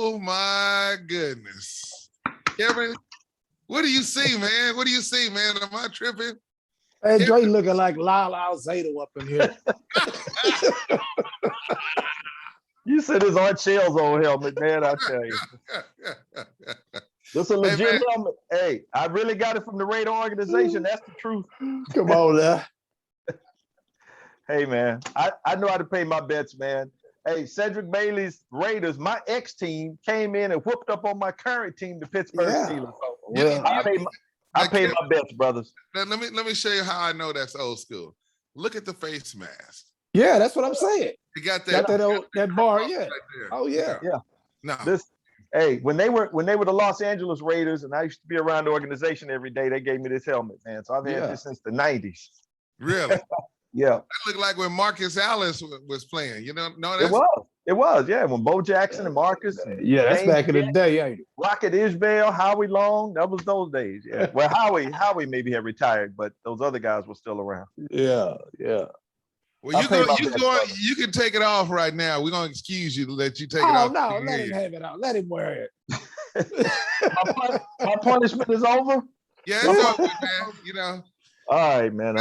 Oh my goodness. Kevin, what do you see, man? What do you see, man? Am I tripping? Hey, Dre looking like Lyle Alzado up in here. You said his Art Shells old helmet, man. I tell you. This is a legit helmet. Hey, I really got it from the Raider organization. That's the truth. Come on now. Hey, man, I know how to pay my bets, man. Hey, Cedric Bailey's Raiders, my ex-team, came in and whooped up on my current team, the Pittsburgh Steelers. Well, I paid my bets, brothers. Let me show you how I know that's old school. Look at the face mask. Yeah, that's what I'm saying. You got that bar, yeah. Right there. Oh yeah. No. Hey, when they were the Los Angeles Raiders, and I used to be around the organization every day, they gave me this helmet, man. So I've had this since the 90s. Really? Yeah. That looked like when Marcus Allen was playing. You know, no, that's it was, yeah. When Bo Jackson and Marcus, that's back in the day, ain't it? Rocket Isbell, Howie Long, that was those days. Yeah. Well, Howie maybe had retired, but those other guys were still around. Yeah. Well, you can take it off right now. We're gonna excuse you to let you take it off. Oh no, let him have it out. Let him wear it. my punishment is over. Yeah, it's over, man. You know. All right, man.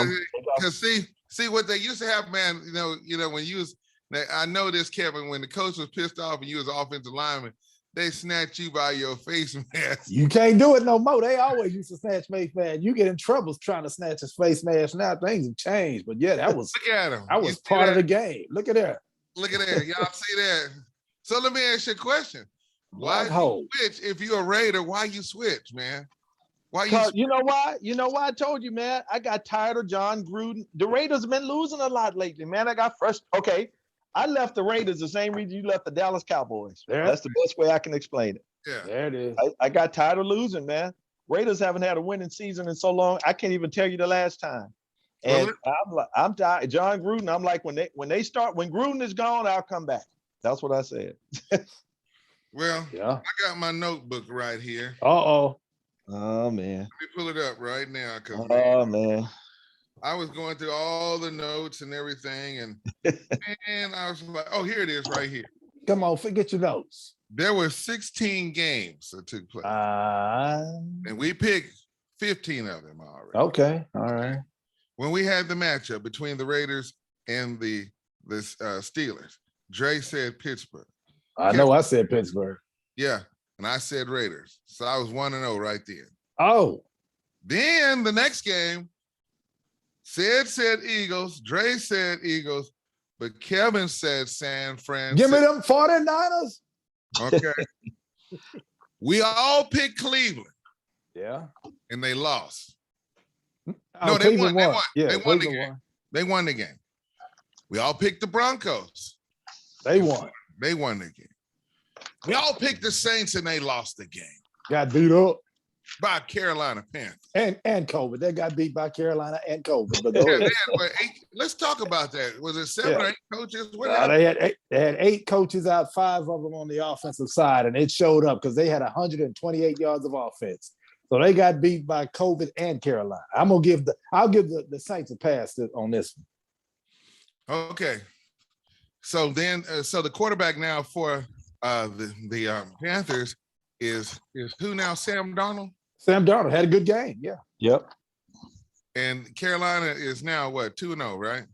Because see what they used to have, man. You know when you was. I know this, Kevin. When the coach was pissed off and you was offensive lineman, they snatched you by your face mask. You can't do it no more. They always used to snatch face mask. You get in trouble trying to snatch his face mask. Now things have changed, but yeah, that was look at him. That was part of the game. Look at that. Look at that. Y'all see that? So let me ask you a question. Why you switch if you're a Raider? Why you switch, man? Why you know why? You know why I told you, man. I got tired of John Gruden. The Raiders have been losing a lot lately, man. I got frustrated. Okay. I left the Raiders the same reason you left the Dallas Cowboys. Yeah. That's the best way I can explain it. Yeah, there it is. I got tired of losing, man. Raiders haven't had a winning season in so long. I can't even tell you the last time. And I'm tired. John Gruden. I'm like, when Gruden is gone, I'll come back. That's what I said. Well, I got my notebook right here. Oh man. Let me pull it up right now. Man. I was going through all the notes and everything, and I was like, oh, here it is right here. Come on, forget your notes. There were 16 games that took place. And we picked 15 of them already. Okay, all right. When we had the matchup between the Raiders and the Steelers, Dre said Pittsburgh. I know I said Pittsburgh. Yeah, and I said Raiders. So I was 1-0 right then. Oh. Then the next game, Sid said Eagles, Dre said Eagles, but Kevin said San Francisco. Give me them 49ers. Okay. We all picked Cleveland. Yeah. And they lost. No, they won. Yeah, they won the game. They won the game. We all picked the Broncos. They won. They won the game. We all picked the Saints and they lost the game. Got beat up. By Carolina Panthers. And COVID. They got beat by Carolina and COVID. But let's talk about that. Was it 7 or 8 coaches? They had 8 coaches out, 5 of them on the offensive side, and it showed up because they had 128 yards of offense. So they got beat by COVID and Carolina. I'll give the Saints a pass on this one. Okay. So then, so the quarterback now for the Panthers is who now? Sam Darnold? Sam Darnold had a good game, yeah. Yep. And Carolina is now what, 2-0, right?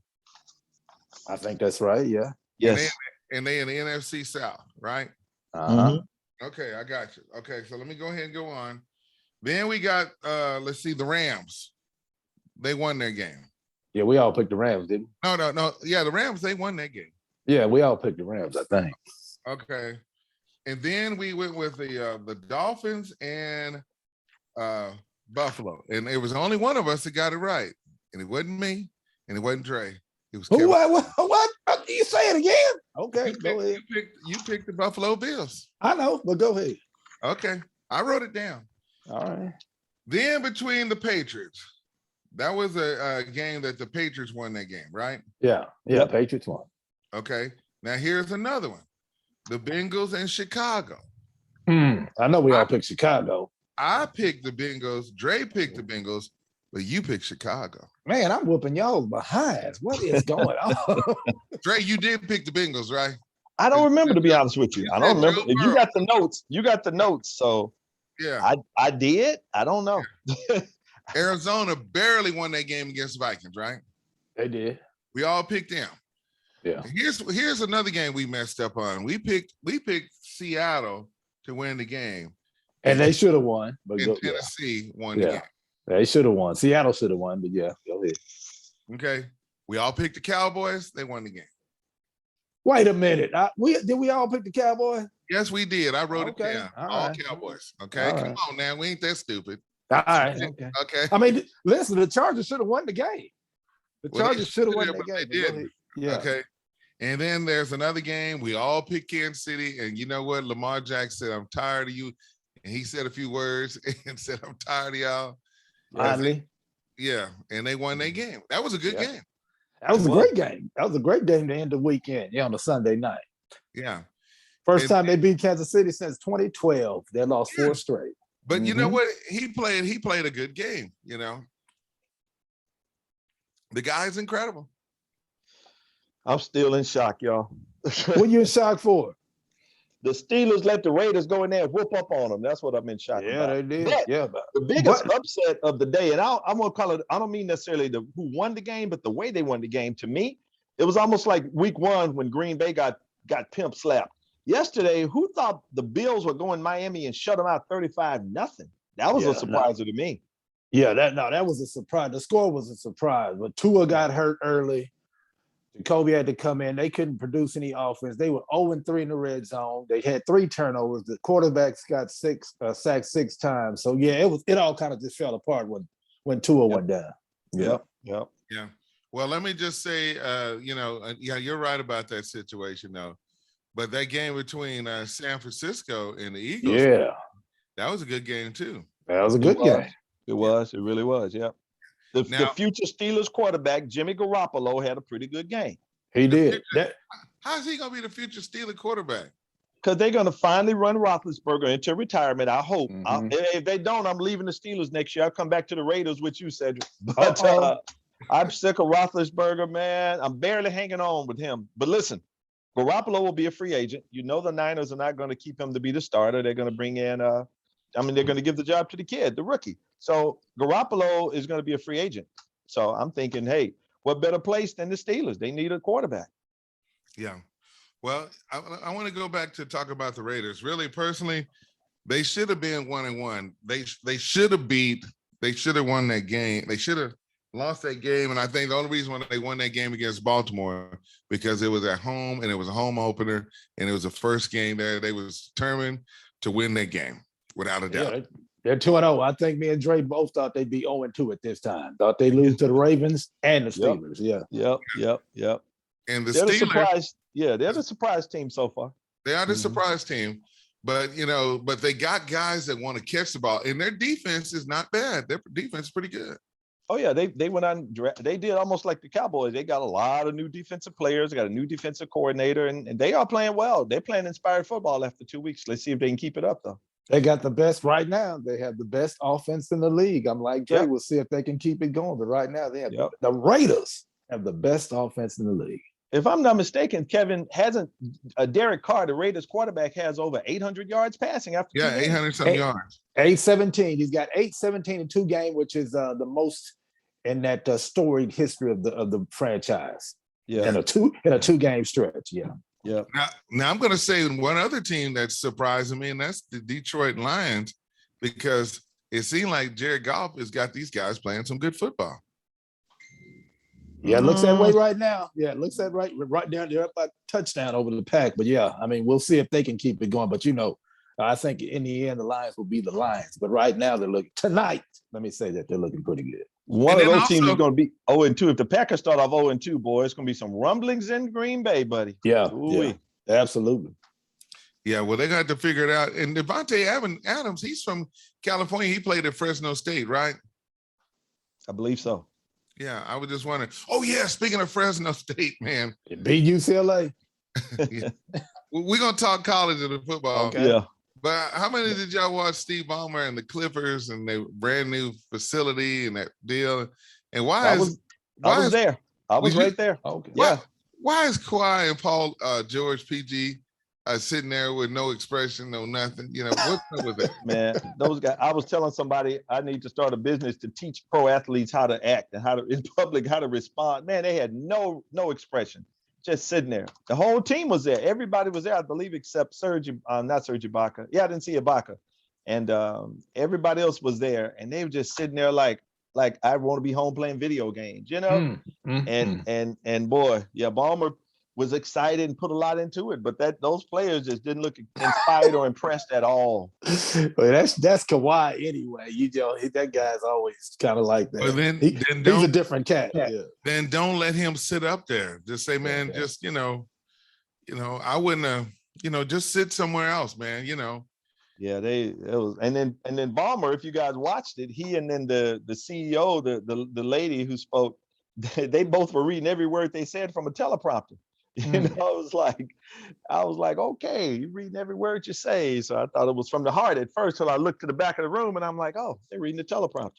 I think that's right, yeah. Yes. And they in the NFC South, right? Uh-huh. Okay, I got you. Okay, so let me go ahead and go on. Then we got let's see, the Rams. They won their game. Yeah, we all picked the Rams, didn't we? No. Yeah, the Rams, they won that game. Yeah, we all picked the Rams, I think. Okay. And then we went with the Dolphins and Buffalo. And it was only one of us that got it right. And it wasn't me, and it wasn't Dre. It was Kevin. What? Can you say it again? Okay, go ahead. You picked the Buffalo Bills. I know, but go ahead. Okay. I wrote it down. All right. Then between the Patriots, that was a game that the Patriots won that game, right? Yeah, Patriots won. Okay. Now here's another one. The Bengals and Chicago. I know we all picked Chicago. I picked the Bengals. Dre picked the Bengals, but you picked Chicago. Man, I'm whooping y'all behinds. What is going on? Dre, you did pick the Bengals, right? I don't remember, to be honest with you. You I said don't remember. Joe If you Burrow. got the notes, you got the notes. So Yeah. I did. I don't know. Arizona barely won that game against the Vikings, right? They did. We all picked them. Yeah. Here's another game we messed up on. We picked Seattle to win the game. And they should have won. But And Tennessee won the yeah. game. They should have won. Seattle should have won, but yeah, go ahead. Okay. We all picked the Cowboys. They won the game. Wait a minute. Did we all pick the Cowboys? Yes, we did. I wrote it down. All right. Cowboys. Okay. All Come right. on now. We ain't that stupid. All right. Okay. Okay. I mean, listen, the Chargers should have won the game. The Well, they Chargers should have won should've, the but they game. Go didn't. ahead. Yeah. Okay. And then there's another game. We all picked Kansas City. And you know what? Lamar Jackson said, I'm tired of you. And he said a few words and said, I'm tired of y'all. Finally. Yeah. And they won their game. That was a good game. That was a great game. That was a great game to end the weekend. Yeah, on a Sunday night. Yeah. First time they beat Kansas City since 2012. They lost 4 straight. But you know what? He played a good game, you know. The guy's incredible. I'm still in shock, y'all. What you in shock for? The Steelers let the Raiders go in there and whoop up on them. That's what I'm in shock about. Yeah, they did. But the biggest upset of the day, and I'm gonna call it, I don't mean necessarily who won the game, but the way they won the game. To me, it was almost like week 1 when Green Bay got pimp slapped. Yesterday, who thought the Bills were going Miami and shut them out 35-0? That was a surprise to me. Yeah, that was a surprise. The score was a surprise, but Tua got hurt early. Jacoby had to come in. They couldn't produce any offense. They were 0-3 in the red zone. They had 3 turnovers. The quarterbacks got sacked 6 times. So yeah, it all kind of just fell apart when Tua went down. Yep. Yeah. Well, let me just say, yeah, you're right about that situation though. But that game between San Francisco and the Eagles, that was a good game too. That was a good game. It was. It really was. Yeah. The future Steelers quarterback, Jimmy Garoppolo, had a pretty good game. He did. How's he going to be the future Steelers quarterback? Because they're going to finally run Roethlisberger into retirement, I hope. If they don't, I'm leaving the Steelers next year. I'll come back to the Raiders with you, Cedric. But I'm sick of Roethlisberger, man. I'm barely hanging on with him. But listen, Garoppolo will be a free agent. You know the Niners are not going to keep him to be the starter. They're going to bring in they're going to give the job to the kid, the rookie. So Garoppolo is going to be a free agent. So I'm thinking, hey, what better place than the Steelers? They need a quarterback. Yeah. Well, I want to go back to talk about the Raiders. Really, personally, they should have been 1-1. They should have won that game. They should have lost that game. And I think the only reason why they won that game against Baltimore, because it was at home and it was a home opener and it was the first game there. They was determined to win that game without a doubt. Yeah, they're 2-0. I think me and Dre both thought they'd be 0-2 at this time. Thought they'd lose to the Ravens and the Steelers. Yep. And they're the surprise. Yeah, they're the surprise team so far. They are the surprise team. But, but they got guys that want to catch the ball. And their defense is not bad. Their defense is pretty good. Oh, yeah. They went on. They did almost like the Cowboys. They got a lot of new defensive players. They got a new defensive coordinator. And they are playing well. They're playing inspired football after 2 weeks. Let's see if they can keep it up, though. They got the best right now. They have the best offense in the league. I'm like, Jay, we'll see if they can keep it going. But right now, they have the Raiders have the best offense in the league. If I'm not mistaken, Kevin, hasn't Derek Carr, the Raiders quarterback, has over 800 yards passing after 2 games. 800-some yards. 817. He's got 817 in 2 games, which is the most in that storied history of the franchise. Yeah, in a 2-game stretch. Yeah. Yeah. Now I'm going to say one other team that's surprising me, and that's the Detroit Lions, because it seemed like Jared Goff has got these guys playing some good football. Yeah, it looks that way right now. Yeah, it looks that right down there, up by touchdown over the Pack. But yeah, I mean, we'll see if they can keep it going. But I think in the end, the Lions will be the Lions. But right now, they're looking tonight. Let me say that they're looking pretty good. One of those teams is going to be 0-2. If the Packers start off 0-2, boy, it's going to be some rumblings in Green Bay, buddy. Yeah, absolutely. Yeah, well, they got to figure it out. And Devontae Adams, he's from California. He played at Fresno State, right? I believe so. Yeah, I was just wondering. Oh, yeah, speaking of Fresno State, man. It beat UCLA. We're going to talk college and the football. Okay. Yeah. But how many did y'all watch Steve Ballmer and the Clippers and their brand new facility and that deal? And I was there. I was right there. Okay. Yeah. why is Kawhi and Paul George PG sitting there with no expression, no nothing? You know, what's up with that? Man, those guys. I was telling somebody I need to start a business to teach pro athletes how to act and how to in public, how to respond. Man, they had no expression, just sitting there. The whole team was there. Everybody was there, I believe, except not Serge Ibaka. Yeah, I didn't see Ibaka, and everybody else was there, and they were just sitting there like I want to be home playing video games, you know. And boy, yeah, Ballmer was excited and put a lot into it, but those players just didn't look inspired or impressed at all. Well, that's Kawhi anyway. That guy's always kind of like that. Well, then he's a different cat. Yeah. Then don't let him sit up there. Just say, man, just I wouldn't just sit somewhere else, man. Yeah, and then Ballmer, if you guys watched it, he and then the CEO, the lady who spoke, they both were reading every word they said from a teleprompter. You know, I was like, okay, you're reading every word you say. So I thought it was from the heart at first till I looked to the back of the room and I'm like, oh, they're reading the teleprompter.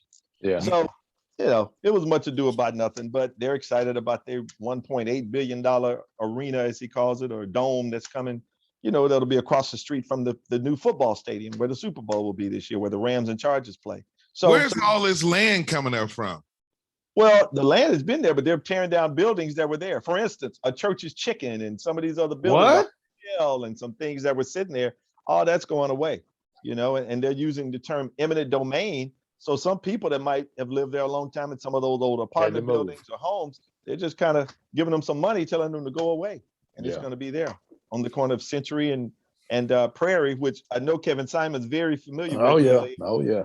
Yeah. So, it was much ado about nothing, but they're excited about their $1.8 billion arena, as he calls it, or dome that's coming, that'll be across the street from the new football stadium where the Super Bowl will be this year, where the Rams and Chargers play. So where's all this land coming up from? Well, the land has been there, but they're tearing down buildings that were there. For instance, a Church's Chicken and some of these other buildings, and some things that were sitting there, all that's going away, and they're using the term eminent domain. So some people that might have lived there a long time in some of those old apartment buildings or homes, they're just kind of giving them some money, telling them to go away. And it's going to be there on the corner of Century and Prairie, which I know Kevin Simon's very familiar with. Oh, yeah.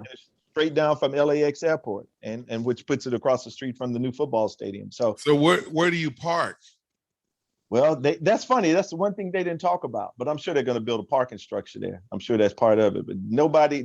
Straight down from LAX airport and which puts it across the street from the new football stadium. So where do you park? Well, that's funny. That's the one thing they didn't talk about, but I'm sure they're going to build a parking structure there. I'm sure that's part of it, but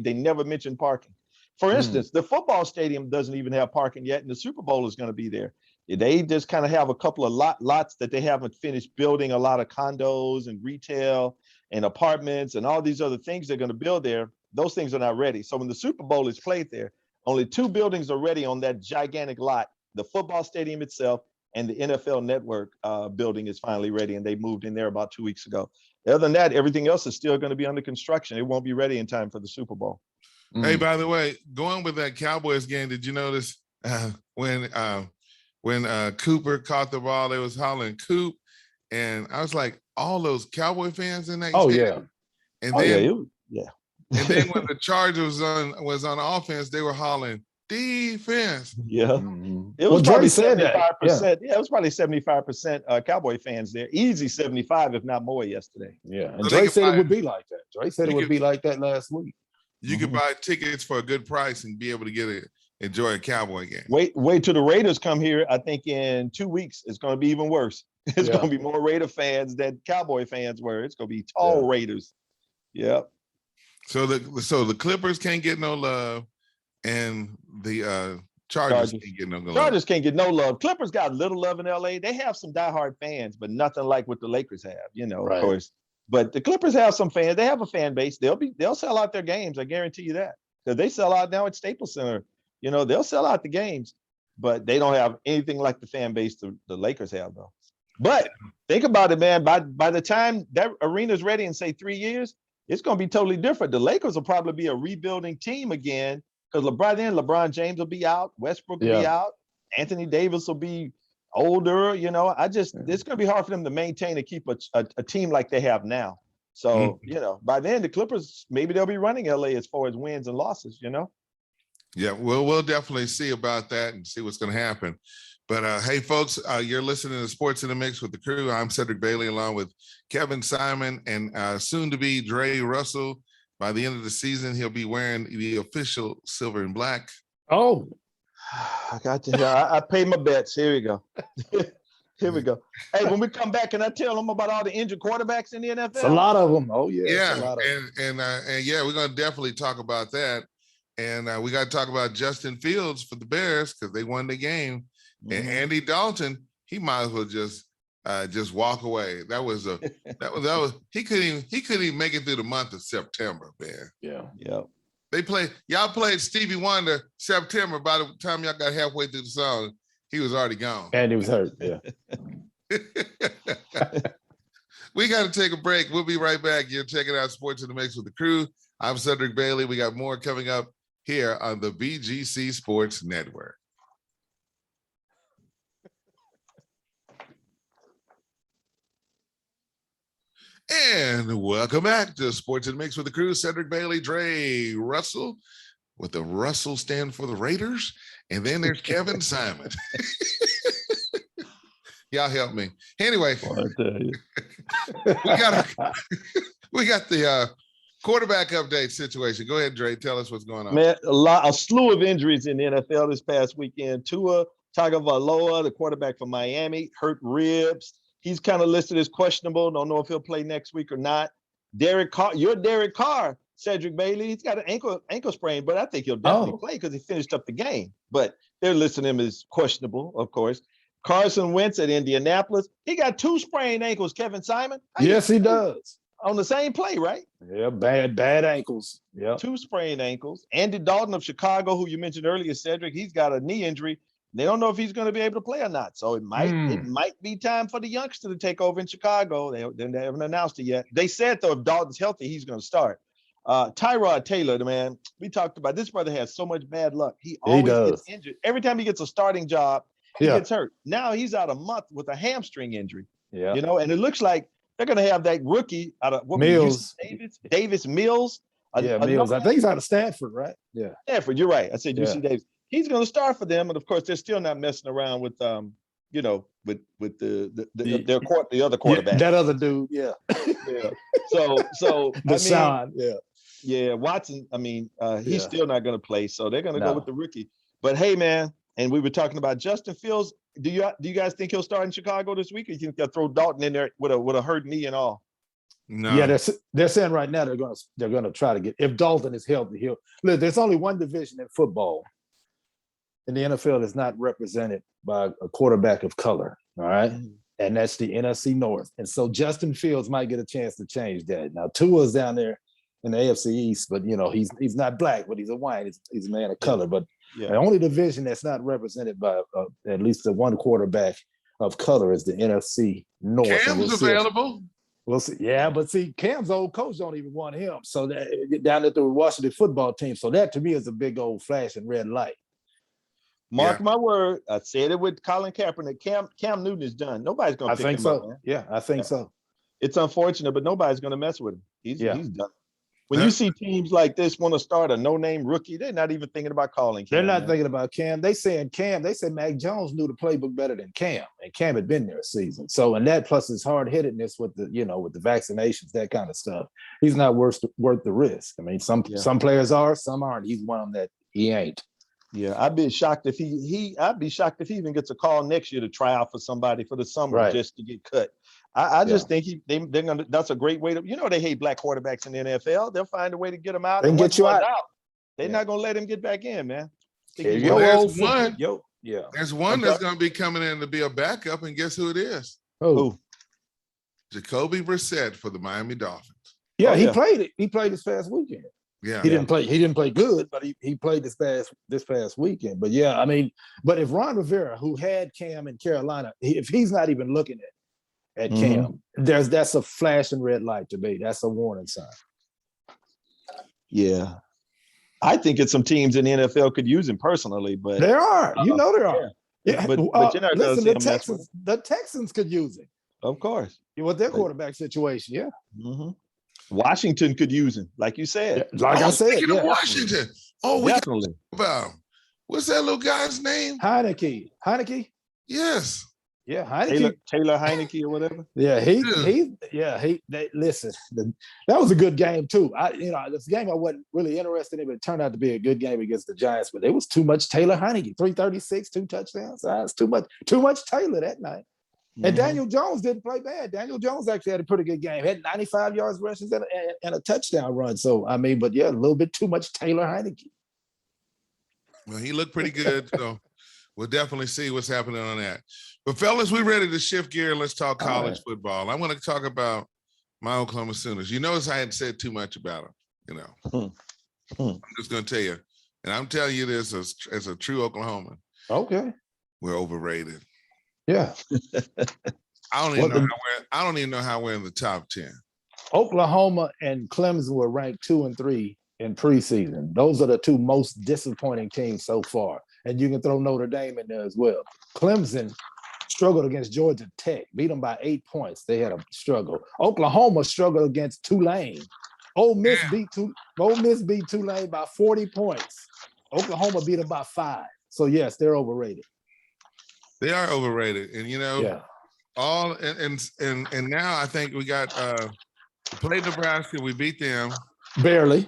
they never mentioned parking. For instance, the football stadium doesn't even have parking yet, and the Super Bowl is going to be there. They just kind of have a couple of lots that they haven't finished building, a lot of condos and retail and apartments and all these other things they're going to build there. Those things are not ready. So when the Super Bowl is played there, only 2 buildings are ready on that gigantic lot. The football stadium itself and the NFL Network building is finally ready, and they moved in there about 2 weeks ago. Other than that, everything else is still going to be under construction. It won't be ready in time for the Super Bowl. Hey, by the way, going with that Cowboys game, did you notice when Cooper caught the ball, they was hollering Coop, and I was like, all those Cowboy fans in that game? And then and then when the Chargers was on offense, they were hollering defense. Yeah. It was probably 75%. Yeah, it was probably 75% Cowboy fans there. Easy 75, if not more, yesterday. Yeah. And Dre said it would be like that. Dre said it would be like that last week. You could buy tickets for a good price and be able to enjoy a Cowboy game. Wait till the Raiders come here. I think in 2 weeks, it's going to be even worse. It's going to be more Raider fans than Cowboy fans were. It's going to be tall Raiders. Yep. So the Clippers can't get no love, and the Chargers can't get no love. Chargers can't get no love. Clippers got little love in LA. They have some diehard fans, but nothing like what the Lakers have, of course. But the Clippers have some fans. They have a fan base. They'll sell out their games. I guarantee you that, because they sell out now at Staples Center. They'll sell out the games, but they don't have anything like the fan base the Lakers have, though. But think about it, man. By the time that arena's ready in, say, 3 years, it's going to be totally different. The Lakers will probably be a rebuilding team again, because LeBron James will be out. Westbrook will be out. Anthony Davis will be older. It's going to be hard for them to maintain and keep a team like they have now. So, by then the Clippers, maybe they'll be running LA as far as wins and losses, Yeah, we'll definitely see about that and see what's going to happen. But hey, folks, you're listening to Sports in the Mix with the crew. I'm Cedric Bailey, along with Kevin Simon and soon to be Dre Russell. By the end of the season, he'll be wearing the official silver and black. Oh, I got to hear. I paid my bets. Here we go. Here we go. Hey, when we come back, can I tell them about all the injured quarterbacks in the NFL? It's a lot of them. Oh yeah. Yeah, and yeah, we're gonna definitely talk about that. And we got to talk about Justin Fields for the Bears, because they won the game. And Andy Dalton, he might as well just walk away. That was he couldn't even make it through the month of September, man. Yeah. Y'all played Stevie Wonder September. By the time y'all got halfway through the song, he was already gone. And he was hurt. Yeah. We got to take a break. We'll be right back. You're checking out Sports in the Mix with the crew. I'm Cedric Bailey. We got more coming up here on the BGC Sports Network. And welcome back to Sports in the Mix with the crew. Cedric Bailey, Dre Russell, with the Russell stand for the Raiders. And then there's Kevin Simon. Y'all help me. Anyway, we got the quarterback update situation. Go ahead, Dre. Tell us what's going on. Man, a slew of injuries in the NFL this past weekend. Tua Tagovailoa, the quarterback from Miami, hurt ribs. He's kind of listed as questionable. Don't know if he'll play next week or not. Derek Carr, Cedric Bailey, he's got an ankle sprain, but I think he'll definitely play because he finished up the game. But they're listing him as questionable, of course. Carson Wentz at Indianapolis. He got 2 sprained ankles, Kevin Simon. Yes, he does. On the same play, right? Yeah, bad ankles. Yeah. 2 sprained ankles. Andy Dalton of Chicago, who you mentioned earlier, Cedric, he's got a knee injury. They don't know if he's going to be able to play or not. So it might be time for the youngster to take over in Chicago. They haven't announced it yet. They said, though, if Dalton's healthy, he's going to start. Tyrod Taylor, the man, we talked about, this brother has so much bad luck. He always gets injured. Every time he gets a starting job, he gets hurt. Now he's out a month with a hamstring injury. Yeah. You know, and it looks like they're going to have that rookie out of Mills. Davis Mills. Mills. I think he's out of Stanford, right? Yeah. Stanford, you're right. I said UC Davis. He's going to start for them, and of course, they're still not messing around with the other quarterback. That other dude, yeah. So Deshaun, yeah. Watson. I mean, he's still not going to play, so they're going to go with the rookie. But hey, man, and we were talking about Justin Fields. Do you guys think he'll start in Chicago this week, or you think they'll throw Dalton in there with a hurt knee and all? No. Yeah, they're saying right now they're gonna try to get, if Dalton is healthy, look. There's only one division in football in the NFL that's not represented by a quarterback of color. All right. And that's the NFC North. And so Justin Fields might get a chance to change that. Now Tua's down there in the AFC East, but he's not black, but he's a white. He's a man of color. But the only division that's not represented by at least the one quarterback of color is the NFC North. Cam's available. We'll see. Yeah, but see, Cam's old coach don't even want him. So down at the Washington football team. So that to me is a big old flashing red light. Mark my word. I said it with Colin Kaepernick. Cam Newton is done. Nobody's going to pick him up. Yeah, I think so. It's unfortunate, but nobody's going to mess with him. He's done. When you see teams like this want to start a no-name rookie, they're not even thinking about calling Cam. They're not thinking about Cam. They said Mac Jones knew the playbook better than Cam, and Cam had been there a season. So, and that plus his hard-headedness with the vaccinations, that kind of stuff. He's not worth the risk. I mean, some players are, some aren't. He's one of them that he ain't. Yeah, I'd be shocked if I'd be shocked if he even gets a call next year to try out for somebody for the summer just to get cut. I just think they're gonna. That's a great way to. They hate black quarterbacks in the NFL. They'll find a way to get them out. They can get you out. They're not gonna let him get back in, man. There's one that's gonna be coming in to be a backup, and guess who it is? Who? Jacoby Brissett for the Miami Dolphins. Yeah, he played it. He played this past weekend. Yeah, he didn't play good, but he played this past weekend. But yeah, I mean, but if Ron Rivera, who had Cam in Carolina, if he's not even looking at Cam, that's a flashing red light to me. That's a warning sign. Yeah, I think it's some teams in the NFL could use him personally, but there are, there are. Yeah, but you're not listen, the Texans could use him, of course, with their quarterback situation. Yeah. Mm-hmm. Washington could use him, like you said. I said, Washington. Oh, we definitely about what's that little guy's name? Heineke. Yes. Yeah, Heineke. Taylor Heineke or whatever. Yeah, listen, that was a good game too. This game I wasn't really interested in, but it turned out to be a good game against the Giants. But there was too much Taylor Heineke, 336, 2 touchdowns. That's too much Taylor that night. And Daniel Jones didn't play bad. Daniel Jones actually had a pretty good game. Had 95 yards rushes and a touchdown run. So, I mean, but yeah, a little bit too much Taylor Heineke. Well, he looked pretty good. So we'll definitely see what's happening on that. But fellas, we're ready to shift gear. Let's talk college football. I want to talk about my Oklahoma Sooners. You notice I hadn't said too much about them. I'm just going to tell you, and I'm telling you this as a true Oklahoman. Okay. We're overrated. Yeah. I don't even know I don't even know how we're in the top 10. Oklahoma and Clemson were ranked 2 and 3 in preseason. Those are the two most disappointing teams so far. And you can throw Notre Dame in there as well. Clemson struggled against Georgia Tech, beat them by 8 points. They had a struggle. Oklahoma struggled against Tulane. Ole Miss beat Tulane by 40 points. Oklahoma beat them by 5. So yes, they're overrated. They are overrated, and Yeah. all and now I think we got we played Nebraska, we beat them barely.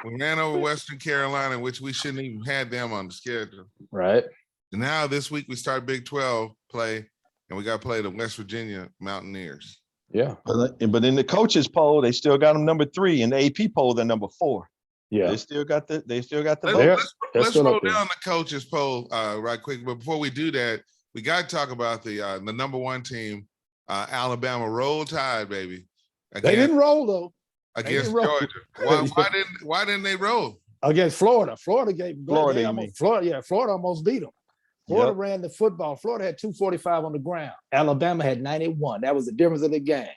We ran over Western Carolina, which we shouldn't even had them on the schedule. Right. And now this week we start Big 12 play, and we got to play the West Virginia Mountaineers. Yeah. But in the coaches poll, they still got them number 3. In the AP poll, they're number 4. Yeah. They still got the. Let's roll down the coaches poll right quick. But before we do that, we got to talk about the number 1 team, Alabama. Roll Tide, baby. They didn't roll though. Against Georgia. Why didn't they roll? Against Florida. Florida Florida almost beat them. Florida ran the football. Florida had 245 on the ground. Alabama had 91. That was the difference of the game.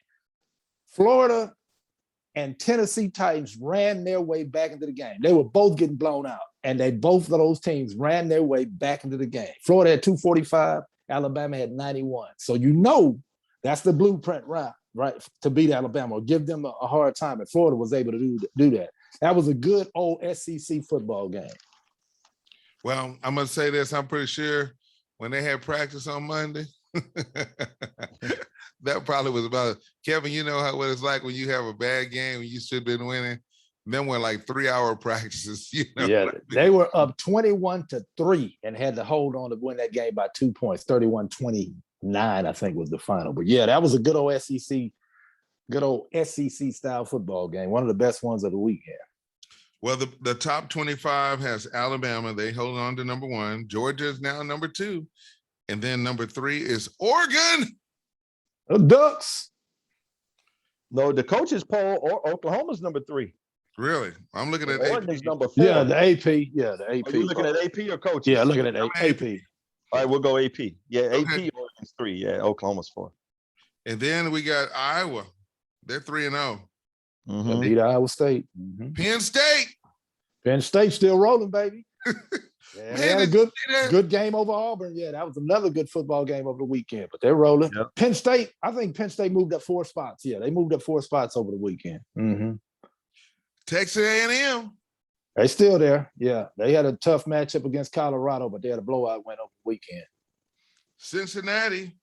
Florida and Tennessee Titans ran their way back into the game. They were both getting blown out, and both of those teams ran their way back into the game. Florida had 245. Alabama had 91. So that's the blueprint right, to beat Alabama or give them a hard time. And Florida was able to do that. That was a good old SEC football game. Well, I'm going to say this. I'm pretty sure when they had practice on Monday, that probably was about it. Kevin, you know what it's like when you have a bad game and you should have been winning. Then were like 3-hour practices. Yeah, they were up 21-3 and had to hold on to win that game by 2 points. 31-29, I think, was the final. But yeah, that was a good old SEC style football game. One of the best ones of the weekend. Well, the top 25 has Alabama. They hold on to number 1. Georgia is now number 2. And then number 3 is Oregon. The Ducks. No, the coaches poll, Oklahoma's number 3. Really? I'm looking at Oregon's number 4. Yeah, the AP. Yeah, the AP. Are you looking at AP or coaches? Yeah, looking at AP. All right, we'll go AP. Yeah, AP, Okay. Oregon's 3. Yeah, Oklahoma's 4. And then we got Iowa. They're 3-0. Mm-hmm. Beat Iowa State. Mm-hmm. Penn State Still rolling, baby. Yeah, they had a good game over Auburn. Yeah, that was another good football game over the weekend, but they're rolling. Yep. Penn State, I think Penn State moved up 4 spots. Yeah, they moved up 4 spots over the weekend. Mm-hmm. Texas A&M. They're still there. Yeah, they had a tough matchup against Colorado, but they had a blowout win over the weekend. Cincinnati,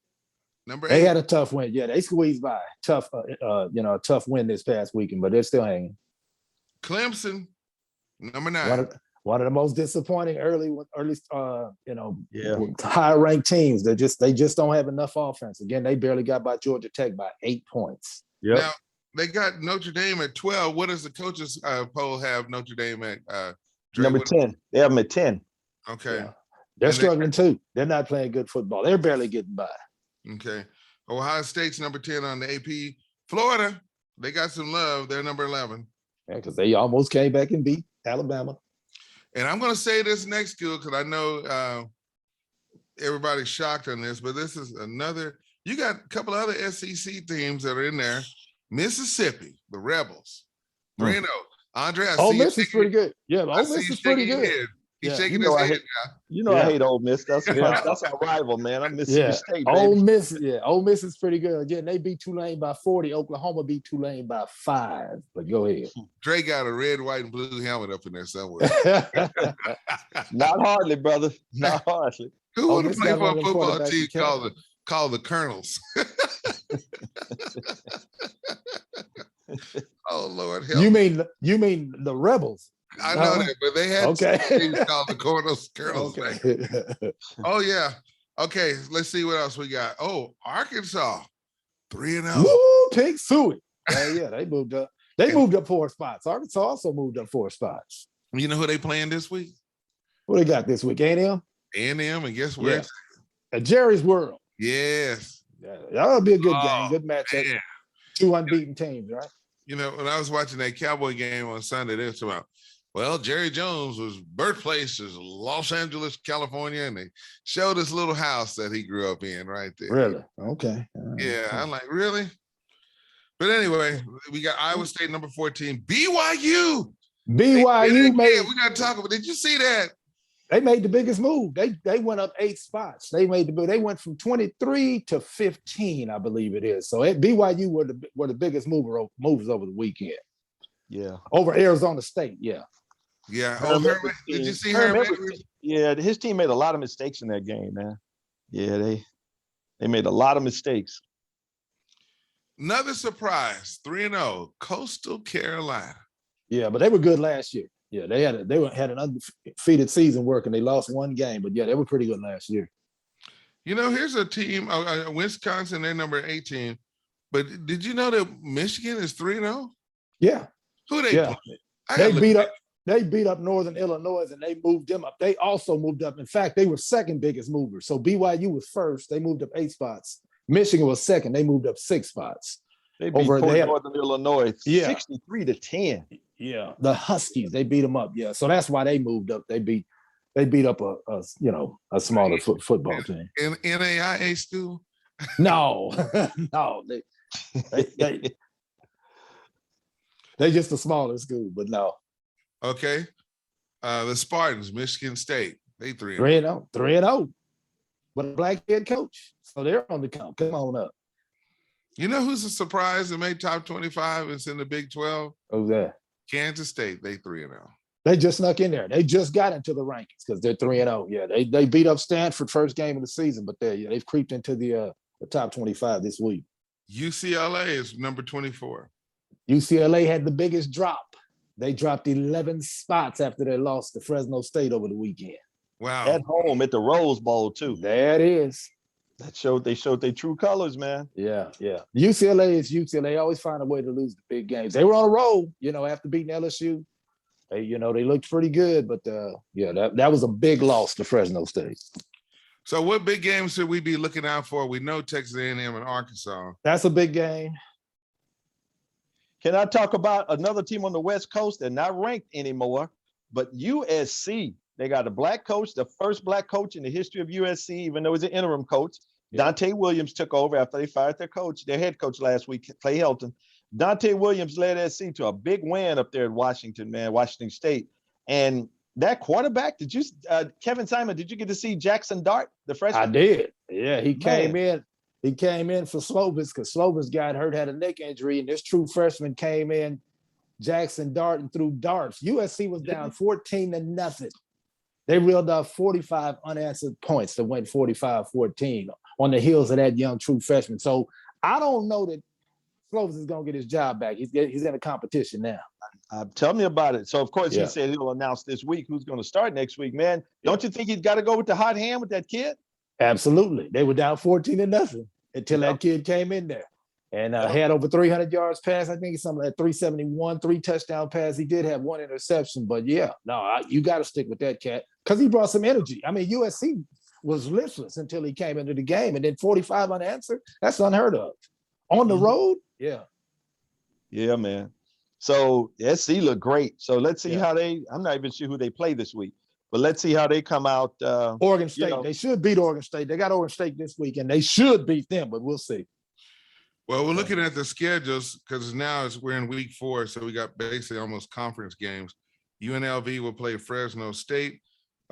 number 8. They had a tough win. Yeah, they squeezed by. Tough, a tough win this past weekend, but they're still hanging. Clemson, number 9. One of the most disappointing early high-ranked teams. They just don't have enough offense. Again, they barely got by Georgia Tech by 8 points. Yeah. Now they got Notre Dame at 12. What does the coaches poll have Notre Dame at? Number 10. They have them at 10. Okay. Yeah. They're struggling too. They're not playing good football. They're barely getting by. Okay. Ohio State's number 10 on the AP. Florida, they got some love. They're number 11. Yeah, because they almost came back and beat Alabama. And I'm going to say this next school because I know everybody's shocked on this, but this is another. You got a couple of other SEC teams that are in there. Mississippi, the Rebels. 3-0. Andre, Ole Miss is pretty good. Yeah, Ole Miss is pretty good. He's shaking his head now. I hate Ole Miss. That's our rival, man. I'm Mississippi State, baby. Ole Miss is pretty good. Again, they beat Tulane by 40. Oklahoma beat Tulane by 5. But go ahead. Dre got a red, white, and blue helmet up in there somewhere. Not hardly, brother. Not hardly. Who would have played for a football team called the Colonels? Oh Lord, help! You mean the Rebels? I know that, but they had teams called the Colonels. Okay. Oh yeah. Okay, let's see what else we got. Oh, Arkansas, 3-0. Woo, Pig Suey. Yeah, they moved up. They moved up 4 spots. Arkansas also moved up 4 spots. You know who they playing this week? What they got this week? A&M? A&M, and guess where? Yeah. At Jerry's World. Yes. Yeah, that'll be a good game, good matchup. Man. 2 unbeaten teams, right? You know, when I was watching that Cowboy game on Sunday, they was talking about Well, Jerry Jones was birthplace is Los Angeles, California, and they showed this little house that he grew up in right there. Really? Okay. Yeah, I'm like, really? But anyway, we got Iowa State number 14, BYU. BYU made. We got to talk about. Did you see that? They made the biggest move. They went up 8 spots. They went from 23 to 15, I believe it is. So BYU were the biggest movers over the weekend. Yeah. Over Arizona State. Yeah. Yeah. Oh, Herman, did you see Herman? Yeah, his team made a lot of mistakes in that game, man. Yeah, they made a lot of mistakes. Another surprise, 3-0, Coastal Carolina. Yeah, but they were good last year. Yeah, they had an undefeated season working. They lost 1 game, but yeah, they were pretty good last year. You know, here's a team, Wisconsin, they're number 18. But did you know that Michigan is 3-0? Yeah. Who they play? They beat up Northern Illinois and they moved them up. They also moved up. In fact, they were second biggest movers. So BYU was first. They moved up 8 spots. Michigan was second. They moved up 6 spots. They beat Northern Illinois 63-10. Yeah, the Huskies, they beat them up. Yeah, so that's why they moved up. They beat up a smaller football team. In NAIA school? No, no, they just a smaller school, but no. Okay, the Spartans, Michigan State, they 3-0, 3-0, with a black head coach. So they're on the come. Come on up. You know who's a surprise that made top 25? It's in the Big 12. Who's that? Kansas State, they 3-0. They just snuck in there. They just got into the rankings because they're 3-0. Yeah, they beat up Stanford first game of the season, but they've creeped into the top 25 this week. UCLA is number 24. UCLA had the biggest drop. They dropped 11 spots after they lost to Fresno State over the weekend. Wow. At home at the Rose Bowl, too. There it is. They showed their true colors, man. Yeah, yeah. UCLA is UCLA. They always find a way to lose the big games. They were on a roll, after beating LSU. They looked pretty good, but that was a big loss to Fresno State. So what big games should we be looking out for? We know Texas A&M and Arkansas. That's a big game. Can I talk about another team on the West Coast? They're not ranked anymore, but USC. They got a black coach, the first black coach in the history of USC, even though he's an interim coach. Yeah. Dante Williams took over after they fired their head coach last week, Clay Helton. Dante Williams led SC to a big win up there in Washington State. And that quarterback, Kevin Simon, did you get to see Jackson Dart, the freshman? I did. Yeah, he came in. He came in for Slovis because Slovis got hurt, had a neck injury, and this true freshman came in, Jackson Dart, and threw darts. USC was down 14-0. They reeled off 45 unanswered points that went 45-14 on the heels of that young true freshman. So I don't know that Slovis is going to get his job back. He's in a competition now. Tell me about it. So, of course, he said he'll announce this week who's going to start next week, man. Don't you think he's got to go with the hot hand with that kid? Absolutely. They were down 14-0 until that kid came in there. And had over 300 yards pass. I think it's something like 371, 3 touchdown pass. He did have 1 interception, but you got to stick with that cat because he brought some energy. I mean, USC was listless until he came into the game, and then 45 unanswered. That's unheard of. On the road, yeah. Yeah, man. So SC look great. So let's see how I'm not even sure who they play this week, but let's see how they come out. Oregon State, they should beat Oregon State. They got Oregon State this week, and they should beat them, but we'll see. Well, we're looking at the schedules because we're in week 4, so we got basically almost conference games. UNLV will play Fresno State,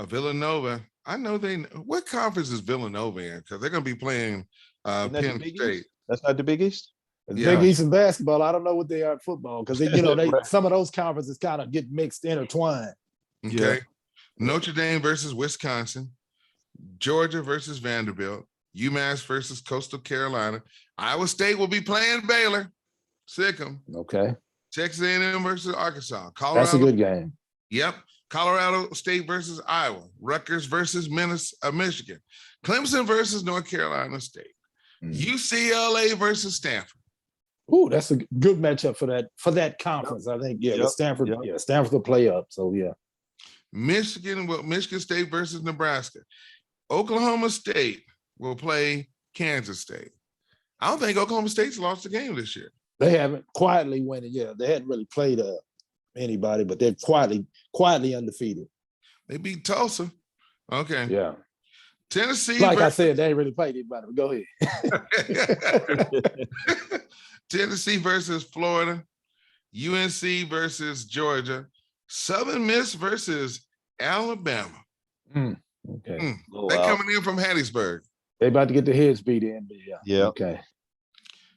Villanova. I know what conference is Villanova in? Because they're going to be playing Penn State. That's not the Big East? Big East in basketball. I don't know what they are in football because some of those conferences kind of get intertwined. Okay. Yeah. Notre Dame versus Wisconsin, Georgia versus Vanderbilt, UMass versus Coastal Carolina. Iowa State will be playing Baylor. Sick 'em. Okay. Texas A&M versus Arkansas. Colorado. That's a good game. Yep. Colorado State versus Iowa. Rutgers versus Michigan. Clemson versus North Carolina State. UCLA versus Stanford. Ooh, that's a good matchup for that conference. I think. Yeah, Stanford. Yep. Yeah, Stanford will play up. So yeah. Michigan State versus Nebraska. Oklahoma State will play Kansas State. I don't think Oklahoma State's lost a game this year. They haven't quietly winning. Yeah, they hadn't really played anybody, but they're quietly undefeated. They beat Tulsa. Okay. Yeah. Tennessee. Like I said, they ain't really played anybody. But go ahead. Tennessee versus Florida. UNC versus Georgia. Southern Miss versus Alabama. Okay. They're coming in from Hattiesburg. They about to get their heads beat in. Yeah. Okay.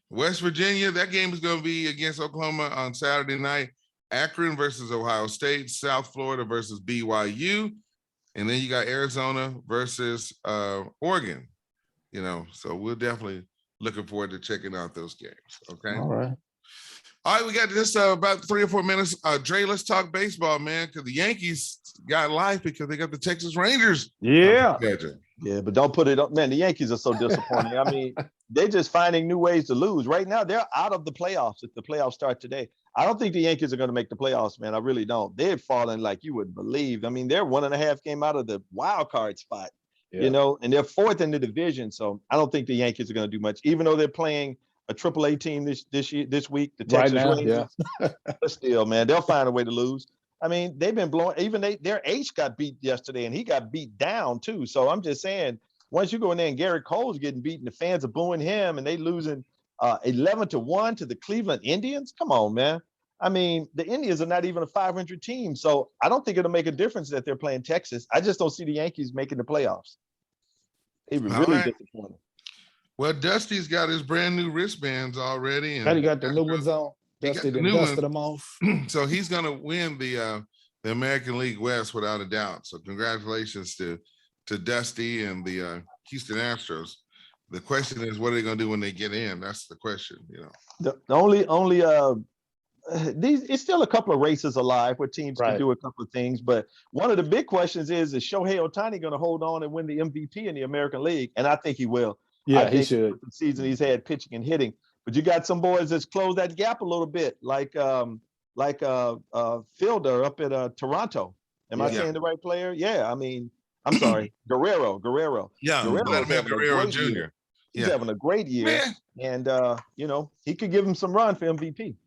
West Virginia, that game is going to be against Oklahoma on Saturday night. Akron versus Ohio State. South Florida versus BYU. And then you got Arizona versus Oregon. You know, so we're definitely looking forward to checking out those games. Okay. All right. All right, we got this about 3 or 4 minutes. Dre, let's talk baseball, man, because the Yankees got life because they got the Texas Rangers. Yeah. Yeah, but don't put it up. Man, the Yankees are so disappointing. I mean, they're just finding new ways to lose. Right now, they're out of the playoffs if the playoffs start today. I don't think the Yankees are going to make the playoffs, man. I really don't. They're falling like you wouldn't believe. I mean, they're 1.5 game out of the wild card spot, you know, and they're 4th in the division. So I don't think the Yankees are going to do much, even though they're playing a AAA team this week, the Texas Rangers. But still, man, they'll find a way to lose. I mean, they've been blowing. Even their ace got beat yesterday, and he got beat down too. So I'm just saying, once you go in there and Garrett Cole's getting beaten, the fans are booing him, and they losing 11-1 to the Cleveland Indians. Come on, man. I mean, the Indians are not even a 500 team, so I don't think it'll make a difference that they're playing Texas. I just don't see the Yankees making the playoffs. They were really disappointed. Well, Dusty's got his brand new wristbands already, and he got the new ones on. Dusty dusted them off. So he's going to win the American League West without a doubt. So congratulations to Dusty and the Houston Astros. The question is, what are they going to do when they get in? That's the question, you know. The only it's still a couple of races alive where teams can do a couple of things, but one of the big questions is Shohei Ohtani going to hold on and win the MVP in the American League? And I think he will. Yeah, he should. The season he's had pitching and hitting, but you got some boys that's closed that gap a little bit, like Fielder up at Toronto. Am I saying the right player? Yeah, I mean, I'm sorry, Guerrero. Yeah, Guerrero Jr. He's having a great year, and you know, he could give him some run for MVP.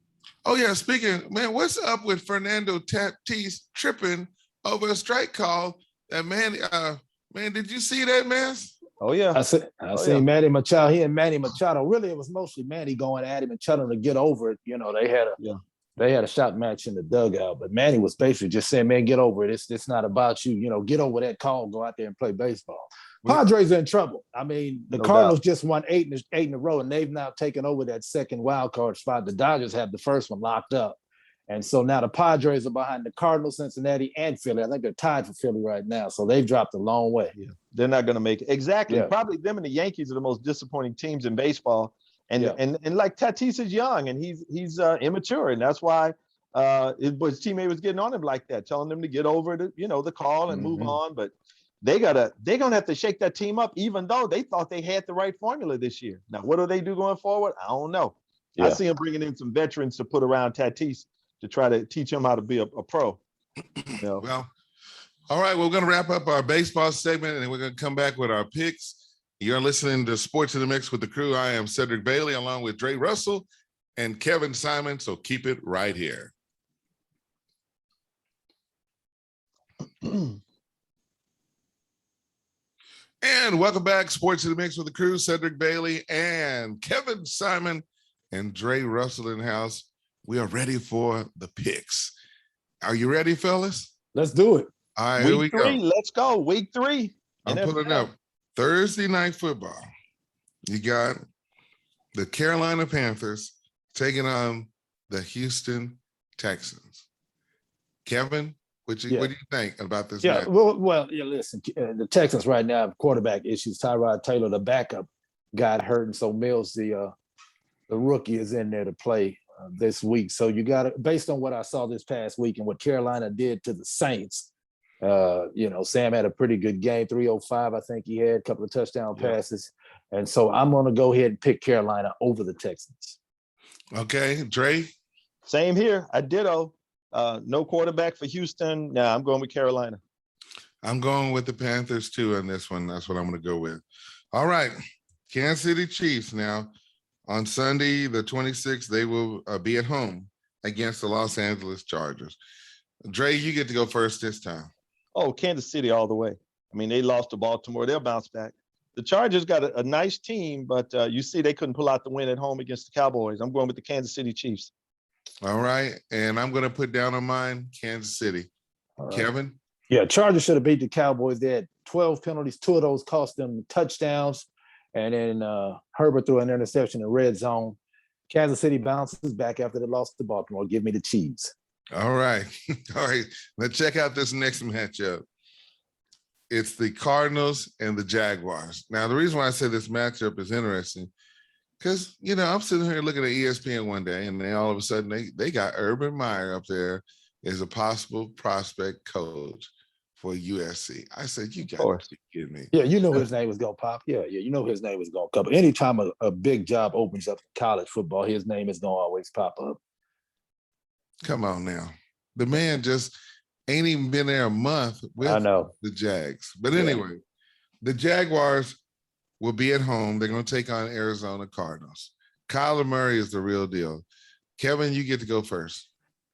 Oh yeah, speaking, man, what's up with Fernando Tatis tripping over a strike call? That man, did you see that, man? Oh yeah, I seen Manny Machado. He and Manny Machado. Really, it was mostly Manny going at him and telling him to get over it. You know, they had a shot match in the dugout, but Manny was basically just saying, "Man, get over it. It's not about you. You know, get over that call. Go out there and play baseball." Padres are in trouble. I mean, the Cardinals just won 8 in a row, and they've now taken over that second wild card spot. The Dodgers have the first one locked up. And so now the Padres are behind the Cardinals, Cincinnati, and Philly. I think they're tied for Philly right now. So they've dropped a long way. Yeah. They're not going to make it. Exactly. Yeah. Probably them and the Yankees are the most disappointing teams in baseball. And like Tatis is young and he's immature. And that's why his teammate was getting on him like that, telling them to get over the call and move on. But they're gonna have to shake that team up, even though they thought they had the right formula this year. Now, what do they do going forward? I don't know. Yeah. I see him bringing in some veterans to put around Tatis to try to teach him how to be a pro. You know? Well, all right, we're going to wrap up our baseball segment, and then we're going to come back with our picks. You're listening to Sports in the Mix with the crew. I am Cedric Bailey, along with Dre Russell and Kevin Simon, so keep it right here. And welcome back, Sports in the Mix with the crew, Cedric Bailey and Kevin Simon and Dre Russell in the house. We are ready for the picks. Are you ready, fellas? Let's do it. All right, here we go. Let's go. Week 3. I'm pulling up Thursday night football. You got the Carolina Panthers taking on the Houston Texans. Kevin, what do you think about this match? Listen, the Texans right now have quarterback issues. Tyrod Taylor, the backup, got hurt, and so Mills, the rookie, is in there to play this week. So you got to, based on what I saw this past week and what Carolina did to the Saints, Sam had a pretty good game, 305, I think he had, a couple of touchdown passes. And so I'm going to go ahead and pick Carolina over the Texans. Okay, Dre? Same here. I ditto. No quarterback for Houston. No, I'm going with Carolina. I'm going with the Panthers too on this one. That's what I'm going to go with. All right, Kansas City Chiefs now. On Sunday, the 26th, they will be at home against the Los Angeles Chargers. Dre, you get to go first this time. Oh, Kansas City all the way. I mean, they lost to Baltimore. They'll bounce back. The Chargers got a nice team, but you see they couldn't pull out the win at home against the Cowboys. I'm going with the Kansas City Chiefs. All right. And I'm going to put down on mine Kansas City. Right. Kevin? Yeah, Chargers should have beat the Cowboys. They had 12 penalties. 2 of those cost them touchdowns. And then Herbert threw an interception in red zone. Kansas City bounces back after they lost to Baltimore. Give me the Chiefs. All right. All right. Let's check out this next matchup. It's the Cardinals and the Jaguars. Now, the reason why I say this matchup is interesting, because, you know, I'm sitting here looking at ESPN one day, and then all of a sudden they got Urban Meyer up there as a possible prospect coach for USC. I said, you got to be kidding me. Yeah, you know his name was going to pop. Yeah, you know his name was going to come. Anytime a big job opens up in college football, his name is going to always pop up. Come on now. The man just ain't even been there a month with the Jags. But anyway, the Jaguars will be at home. They're going to take on Arizona Cardinals. Kyler Murray is the real deal. Kevin, you get to go first.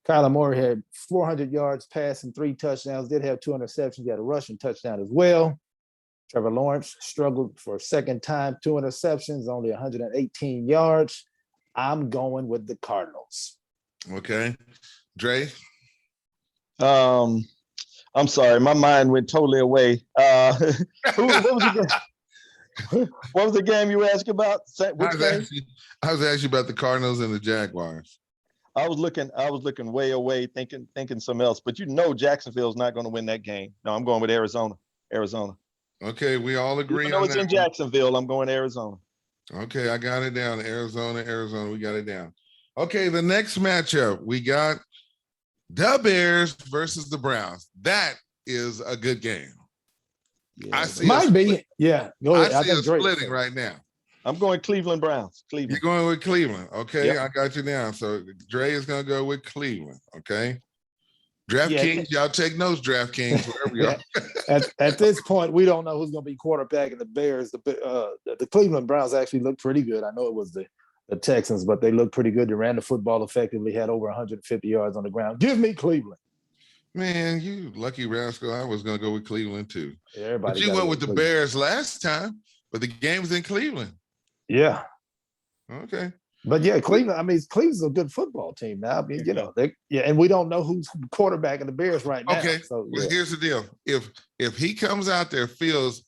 Kyler Murray had 400 yards passing, 3 touchdowns, did have 2 interceptions. He had a rushing touchdown as well. Trevor Lawrence struggled for a second time, 2 interceptions, only 118 yards. I'm going with the Cardinals. Okay. Dre? I'm sorry, my mind went totally away. What was the game you were asking about? I was asking about the Cardinals and the Jaguars. I was looking way away, thinking something else. But you know, Jacksonville's not going to win that game. No, I'm going with Arizona. Okay, we all agree on that. It's in Jacksonville. I'm going Arizona. Okay, I got it down. Arizona. We got it down. Okay, the next matchup, we got the Bears versus the Browns. That is a good game. Yeah, I see. Might be. Yeah, go ahead. I see it splitting right now. I'm going Cleveland Browns. Cleveland. You're going with Cleveland. Okay, yep. I got you down. So Dre is going to go with Cleveland. Okay. DraftKings, y'all take notes, DraftKings, wherever you are. At this point, we don't know who's going to be quarterback in the Bears. The Cleveland Browns actually look pretty good. I know it was the Texans, but they looked pretty good. They ran the football effectively, had over 150 yards on the ground. Give me Cleveland. Man, you lucky rascal. I was going to go with Cleveland too. Yeah, but you went with the Bears last time, but the game's in Cleveland. Yeah. Okay. But yeah, Cleveland, I mean, Cleveland's a good football team now. I mean, you know, and we don't know who's quarterbacking the Bears right now. Okay. So well, here's the deal. If he comes out there, feels,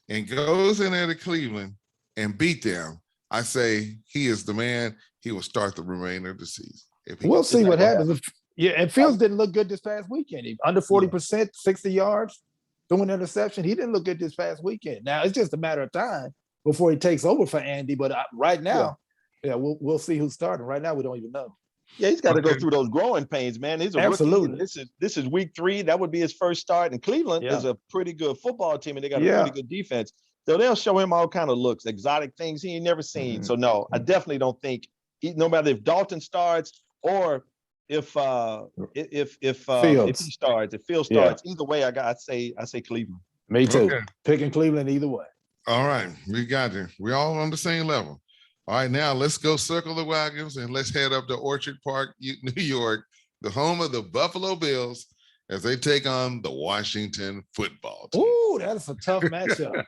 and goes in there to Cleveland and beat them, I say he is the man. He will start the remainder of the season. We'll see what happens. And Fields didn't look good this past weekend. He under 40%, 60 yards, throwing an interception. He didn't look good this past weekend. Now, it's just a matter of time before he takes over for Andy. But right now, we'll see who's starting. Right now, we don't even know. Yeah, he's got to go through those growing pains, man. He's a Absolutely. Rookie. This is week 3. That would be his first start. And Cleveland is a pretty good football team, and they got a pretty good defense. So they'll show him all kind of looks, exotic things he ain't never seen. So no, I definitely don't think no matter if Dalton starts or if he starts, if Fields starts, either way, I say Cleveland. Me too. Okay. Picking Cleveland either way. All right, we got you. We're all on the same level. All right, now let's go circle the wagons and let's head up to Orchard Park, New York, the home of the Buffalo Bills, as they take on the Washington football team. Ooh, that's a tough matchup.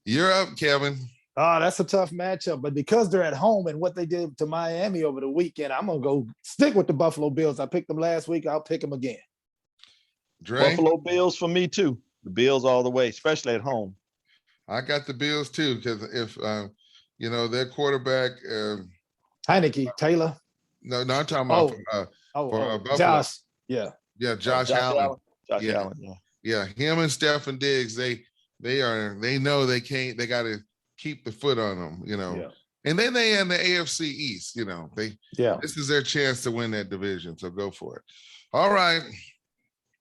You're up, Kevin. Oh, that's a tough matchup. But because they're at home and what they did to Miami over the weekend, I'm going to go stick with the Buffalo Bills. I picked them last week. I'll pick them again. Dre? Buffalo Bills for me, too. The Bills all the way, especially at home. I got the Bills, too, because if, their quarterback. Heineke, Taylor. No, I'm talking about Buffalo. Josh. Yeah. Yeah, Josh Allen. Josh Allen. Yeah, him and Stephen Diggs, they know they can't, they got to keep the foot on them, And then they in the AFC East, this is their chance to win that division. So go for it. All right.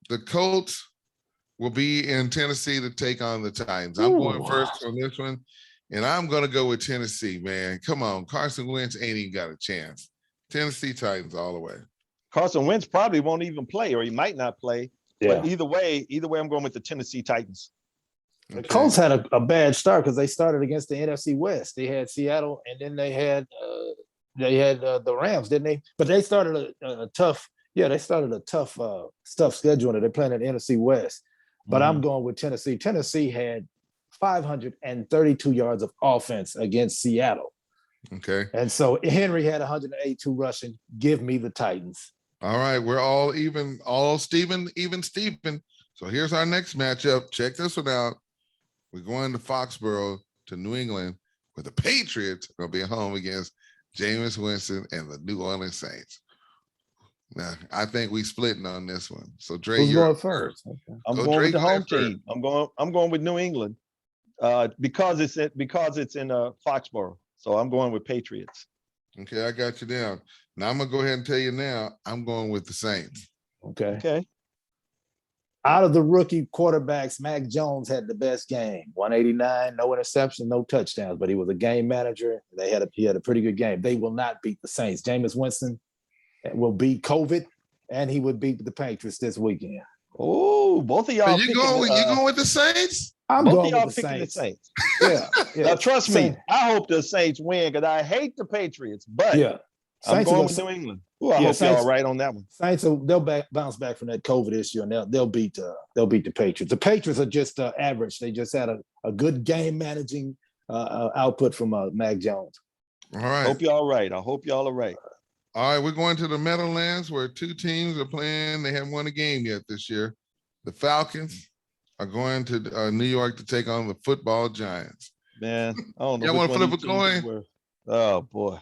The Colts will be in Tennessee to take on the Titans. I'm going first on this one, and I'm going to go with Tennessee, man. Come on. Carson Wentz ain't even got a chance. Tennessee Titans all the way. Carson Wentz probably won't even play, or he might not play. Yeah. But either way, I'm going with the Tennessee Titans. The Colts had a bad start because they started against the NFC West. They had Seattle, and then they had They had the Rams, didn't they? But they started a tough. Yeah, they started a tough stuff schedule. They're playing in the NFC West. But I'm going with Tennessee. Tennessee had 532 yards of offense against Seattle. Okay. And so Henry had 182 rushing. Give me the Titans. All right. We're all even, even Steven. So here's our next matchup. Check this one out. We're going to Foxborough to New England, where the Patriots are going to be at home against Jameis Winston and the New Orleans Saints. Now, I think we splitting on this one. So Dre, Who's you're going first? Okay. I'm Go, going Dre, with the go home first. team. I'm going with New England because it's in Foxborough. So I'm going with Patriots. Okay, I got you down. Now I'm gonna go ahead and tell you now, I'm going with the Saints. Okay. Out of the rookie quarterbacks, Mac Jones had the best game. 189, no interception, no touchdowns, but he was a game manager. He had a pretty good game. They will not beat the Saints. Jameis Winston will beat COVID, and he would beat the Patriots this weekend. Oh, both of y'all. So you going with the Saints? I'm both going of y'all with the picking Saints. the Saints. Yeah. Now trust me, Saints. I hope the Saints win because I hate the Patriots, but Yeah. I'm Saints going are with gonna- New England. Ooh, I hope Saints- y'all right on that one. Saints they'll bounce back from that COVID issue, and they'll beat the Patriots. The Patriots are just average. They just had a good game managing output from Mac Jones. All right. Hope y'all right. I hope y'all are right. All right, we're going to the Meadowlands where two teams are playing. They haven't won a game yet this year. The Falcons are going to New York to take on the football Giants. Man, I don't know. Y'all which wanna one flip these a teams coin? were. Oh boy,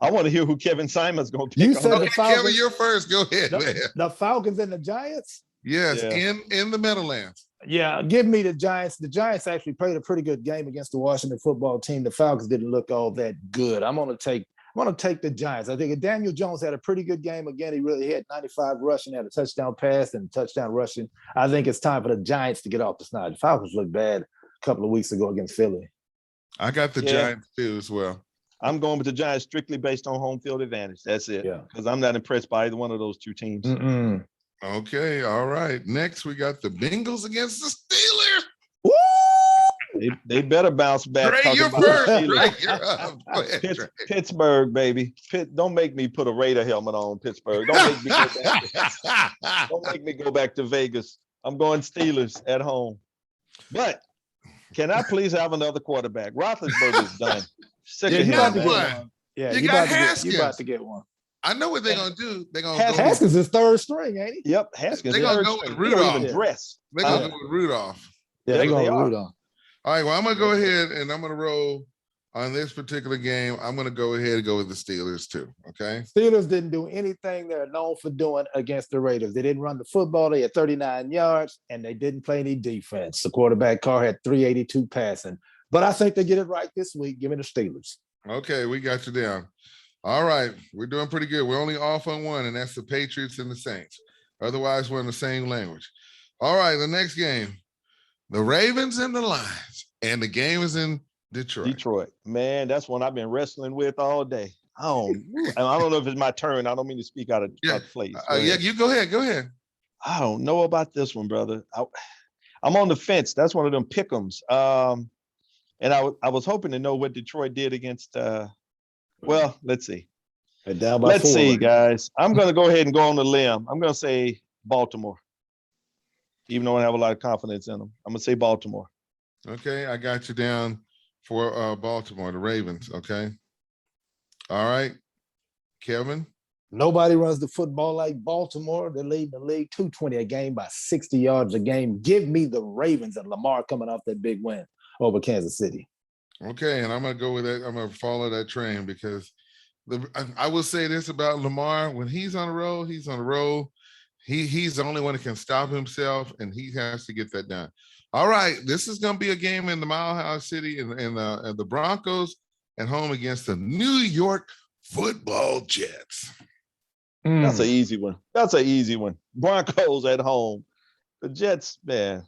I want to hear who Kevin Simon's going to pick. You on. said the Okay, Kevin, Falcons. you're first. Go ahead, man. The Falcons and the Giants. Yes, Yeah. in the Meadowlands. Yeah, give me the Giants. The Giants actually played a pretty good game against the Washington football team. The Falcons didn't look all that good. I'm gonna take the Giants. I think Daniel Jones had a pretty good game again. He really had 95 rushing, had a touchdown pass and touchdown rushing. I think it's time for the Giants to get off the snide. The Falcons looked bad a couple of weeks ago against Philly. I got the Yeah. Giants too as well. I'm going with the Giants strictly based on home field advantage. That's it. Yeah. Because I'm not impressed by either one of those two teams. Mm-mm. Okay, all right. Next, we got the Bengals against the Steelers. Woo! They better bounce back. Dre, talking you're about the first. Steelers. Dre, you're up. Go ahead, Dre. Pittsburgh, baby. Don't make me put a Raider helmet on Pittsburgh. Don't make me go back to Vegas. I'm going Steelers at home. But can I please have another quarterback? Roethlisberger's done. Sick Yeah, of you him, about to man. get one. Yeah, You you got about Haskins. to get one. I know what they're gonna do. They're gonna go. Haskins is third string, ain't he? Yep, Haskins. They're gonna third go with string. He don't Rudolph. even dress. They're gonna go with Rudolph. Yeah, Yeah, they're going they to are. root on. All right. Well, I'm gonna go ahead and I'm gonna roll on this particular game. I'm gonna go ahead and go with the Steelers too. Okay. Steelers didn't do anything they're known for doing against the Raiders. They didn't run the football. They had 39 yards, and they didn't play any defense. The quarterback Carr had 382 passing. But I think they get it right this week. Give me the Steelers. Okay, we got you down. All right, we're doing pretty good. We're only off on one, and that's the Patriots and the Saints. Otherwise, we're in the same language. All right, the next game, the Ravens and the Lions, and the game is in Detroit. Detroit. Man, that's one I've been wrestling with all day. I don't know if it's my turn. I don't mean to speak out of place. Yeah, you go ahead. Go ahead. I don't know about this one, brother. I'm on the fence. That's one of them pick'ems. And I was hoping to know what Detroit did against. Well, let's see. They're down by Let's 4. see, guys. I'm going to go ahead and go on the limb. I'm going to say Baltimore, even though I have a lot of confidence in them. I'm going to say Baltimore. Okay, I got you down for Baltimore, the Ravens. Okay. All right, Kevin. Nobody runs the football like Baltimore. They're leading the league 220 a game by 60 yards a game. Give me the Ravens and Lamar coming off that big win over Kansas City. Okay, and I'm gonna go with that. I'm gonna follow that train because I will say this about Lamar: when he's on the road, he's on the road. He's the only one that can stop himself, and he has to get that done. All right, this is gonna be a game in the Mile High City, and the Broncos at home against the New York Football Jets. That's an easy one. That's an easy one. Broncos at home. The Jets, man.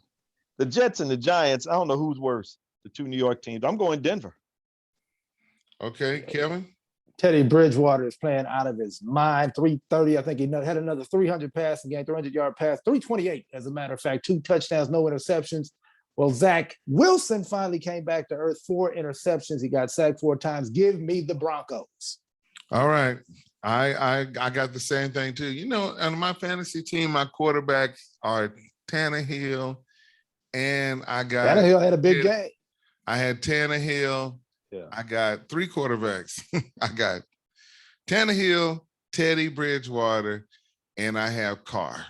The Jets and the Giants, I don't know who's worse. The two New York teams. I'm going Denver. Okay, Kevin. Teddy Bridgewater is playing out of his mind. 330. I think he had another 300 passing game, 300-yard pass, 328, as a matter of fact, 2 touchdowns, no interceptions. Well, Zach Wilson finally came back to earth, 4 interceptions. He got sacked 4 times. Give me the Broncos. All right. I got the same thing too. You know, on my fantasy team, my quarterbacks are Tannehill, and I got Tannehill had a big game. I had Tannehill. Yeah. I got three quarterbacks. I got Tannehill, Teddy Bridgewater, and I have Carr.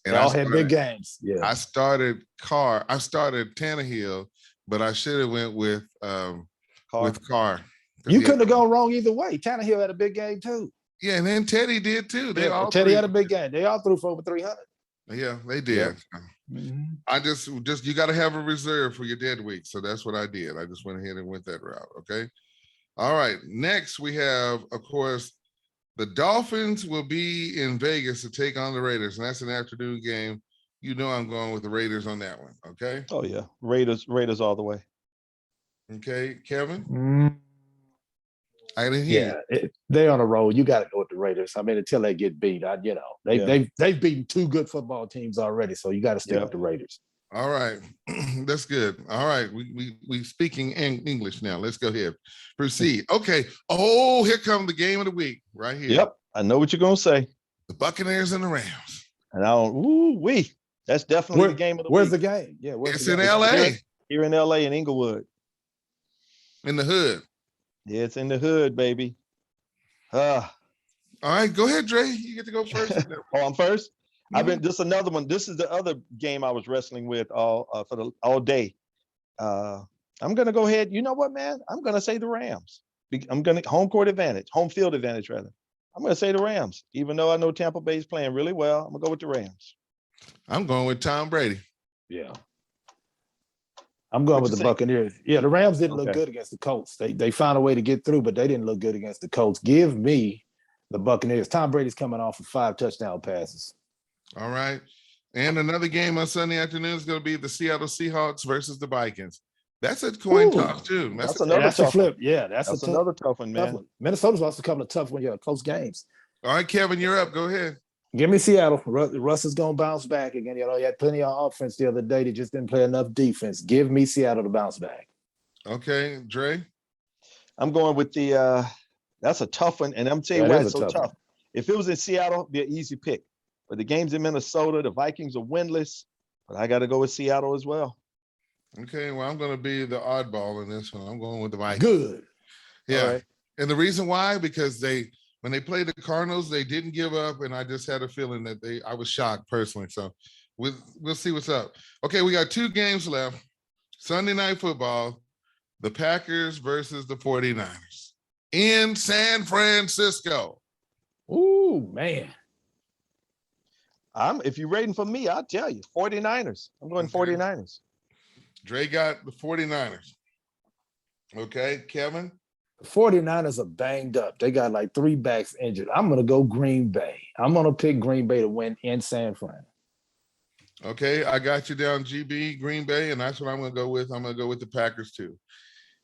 And They all had big games. Yeah. I started Carr. I started Tannehill, but I should have went with Carr. You couldn't have gone wrong either way. Tannehill had a big game too. Yeah, and then Teddy did too. Teddy had a big game. They all threw for over 300. Yeah, they did. Yeah. Mm-hmm. I just you got to have a reserve for your dead week. So that's what I did. I just went ahead and went that route. Okay. All right. Next, we have, of course, the Dolphins will be in Vegas to take on the Raiders, and that's an afternoon game. You know I'm going with the Raiders on that one. Okay. Oh yeah, Raiders all the way. Okay, Kevin. Mm-hmm. I didn't hear. Yeah, they're on a roll. You got to go with the Raiders. I mean, until they get beat, they've beaten two good football teams already, so you got to stick with the Raiders. All right, that's good. All right, we speaking English now. Let's go ahead, proceed. Okay. Oh, here comes the game of the week right here. Yep, I know what you're gonna say. The Buccaneers and the Rams. And I don't. That's definitely the game of the week. Where's the game? Yeah, it's in L.A. Here in L.A. in Inglewood. In the hood. Yeah, it's in the hood, baby. All right, go ahead, Dre. You get to go first. Oh, I'm first. Mm-hmm. This is another one. This is the other game I was wrestling with all day. I'm gonna go ahead. You know what, man? I'm gonna say the Rams. I'm gonna home field advantage rather. I'm gonna say the Rams, even though I know Tampa Bay is playing really well. I'm gonna go with the Rams. I'm going with Tom Brady. Yeah. I'm going with the Buccaneers. Yeah, the Rams didn't look good against the Colts. They found a way to get through, but they didn't look good against the Colts. Give me the Buccaneers. Tom Brady's coming off of 5 touchdown passes. All right. And another game on Sunday afternoon is going to be the Seattle Seahawks versus the Vikings. That's a coin toss too. That's another tough flip. Yeah, that's another tough one, man. Minnesota's lost a couple of tough ones, close games. All right, Kevin, you're up. Go ahead. Give me Seattle. Russ is going to bounce back again. He had plenty of offense the other day. They just didn't play enough defense. Give me Seattle to bounce back. Okay, Dre? I'm going with that's a tough one, and I'm telling you why it's so tough. If it was in Seattle, it'd be an easy pick. But the game's in Minnesota. The Vikings are winless, but I got to go with Seattle as well. Okay, well, I'm going to be the oddball in this one. I'm going with the Vikings. Good. Yeah, right. And the reason why, because when they played the Cardinals, they didn't give up, and I just had a feeling that I was shocked personally. So we'll see what's up. Okay, we got 2 games left. Sunday Night Football, the Packers versus the 49ers in San Francisco. Ooh, man. If you're rating for me, I'll tell you, 49ers. I'm going 49ers. Dre got the 49ers. Okay, Kevin? The 49ers are banged up. They got like 3 backs injured. I'm going to go Green Bay. I'm going to pick Green Bay to win in San Fran. Okay, I got you down, GB, Green Bay, and that's what I'm going to go with. I'm going to go with the Packers too.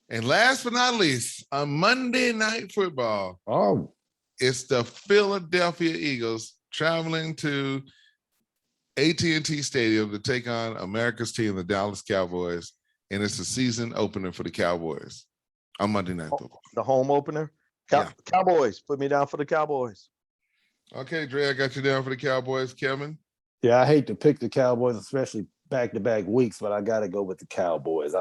And last but not least, on Monday Night Football, it's the Philadelphia Eagles traveling to AT&T Stadium to take on America's team, the Dallas Cowboys, and it's a season opener for the Cowboys on Monday Night Football. The home opener? Cowboys. Put me down for the Cowboys. Okay, Dre, I got you down for the Cowboys. Kevin? Yeah, I hate to pick the Cowboys, especially back-to-back weeks, but I got to go with the Cowboys.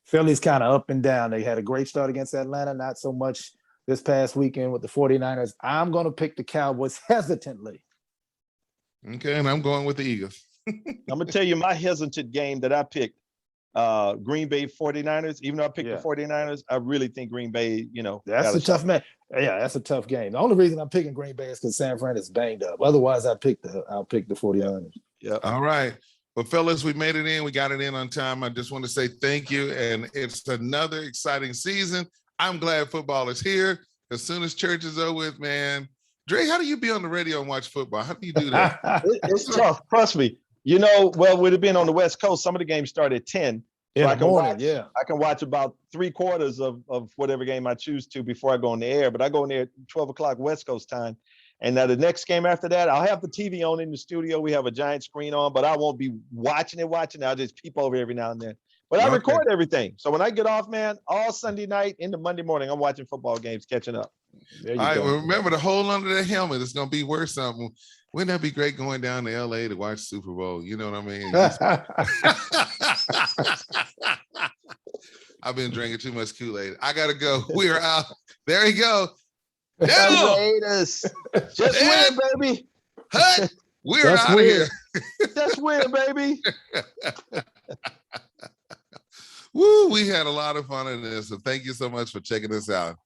Philly's kind of up and down. They had a great start against Atlanta, not so much this past weekend with the 49ers. I'm going to pick the Cowboys hesitantly. Okay, and I'm going with the Eagles. I'm going to tell you my hesitant game that I picked, Green Bay 49ers. Even though I picked the 49ers, I really think Green Bay, That's a tough man. Yeah, that's a tough game. The only reason I'm picking Green Bay is because San Fran is banged up. Otherwise, I'll pick the 49ers. Yeah. All right. Well, fellas, we made it in. We got it in on time. I just want to say thank you. And it's another exciting season. I'm glad football is here. As soon as church is over with, man. Dre, how do you be on the radio and watch football? How do you do that? It's tough. Trust me. With it being on the West Coast, some of the games start at 10. So I can watch about 3/4 of whatever game I choose to before I go on the air. But I go in there at 12 o'clock West Coast time. And now the next game after that, I'll have the TV on in the studio. We have a giant screen on, but I won't be watching it. I'll just peep over every now and then. But I record everything. So when I get off, man, all Sunday night into Monday morning, I'm watching football games, catching up. There All you right. go. Well, remember to hold under the helmet. It's gonna be worth something. Wouldn't that be great going down to LA to watch Super Bowl? You know what I mean? I've been drinking too much Kool-Aid. I gotta go. We are out. There you go. The Devil, Raiders. Just win, baby. Hut. We're That's out of weird. here. Just win, baby. Woo, we had a lot of fun in this. So thank you so much for checking us out.